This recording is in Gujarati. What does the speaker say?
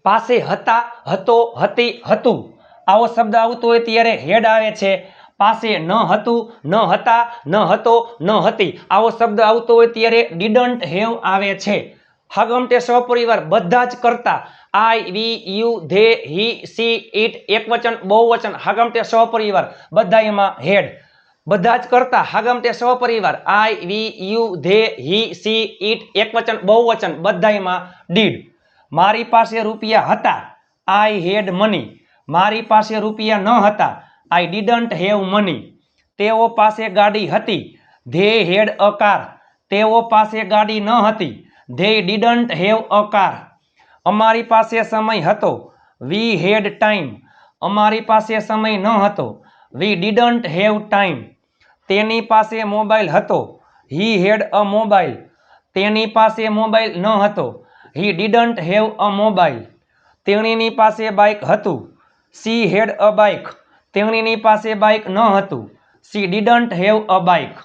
પાસે હતા, હતો, હતી, હતું આવો શબ્દ આવતો હોય ત્યારે હેડ આવે છે. પાસે ન હતું, ન હતા, ન હતો, ન હતી આવો શબ્દ આવતો હોય ત્યારે ડીડન્ટ હેવ આવે છે. હાગમટે સહપરિવાર બધા જ કરતા I, we, you, they, he, she, it એકવચન બહુવચન હાગમટે સહપરિવાર બધા એમાં હેડ. બધા જ કરતા હાગમટે સહપરિવાર I, we, you, they, he, she, it એકવચન બહુવચન બધા એમાં ડીડ. મારી પાસે રૂપિયા હતા આઈ હેડ મની. મારી પાસે રૂપિયા ન હતા આઈ ડીડન્ટ હેવ મની. તેઓ પાસે ગાડી હતી ધે હેડ અ કાર. તેઓ પાસે ગાડી ન હતી they didn't have a car. અમારી પાસે સમય હતો વી હેડ ટાઈમ. અમારી પાસે સમય ન હતો વી ડીડન્ટ હેવ ટાઈમ. તેની પાસે મોબાઈલ હતો હી હેડ અ મોબાઈલ. તેની પાસે મોબાઈલ ન હતો હી ડીડન્ટ હેવ અ મોબાઈલ. તેણીની પાસે બાઇક હતું સી હેડ અ બાઇક. તેણીની પાસે બાઇક ન હતું C didn't have a bike.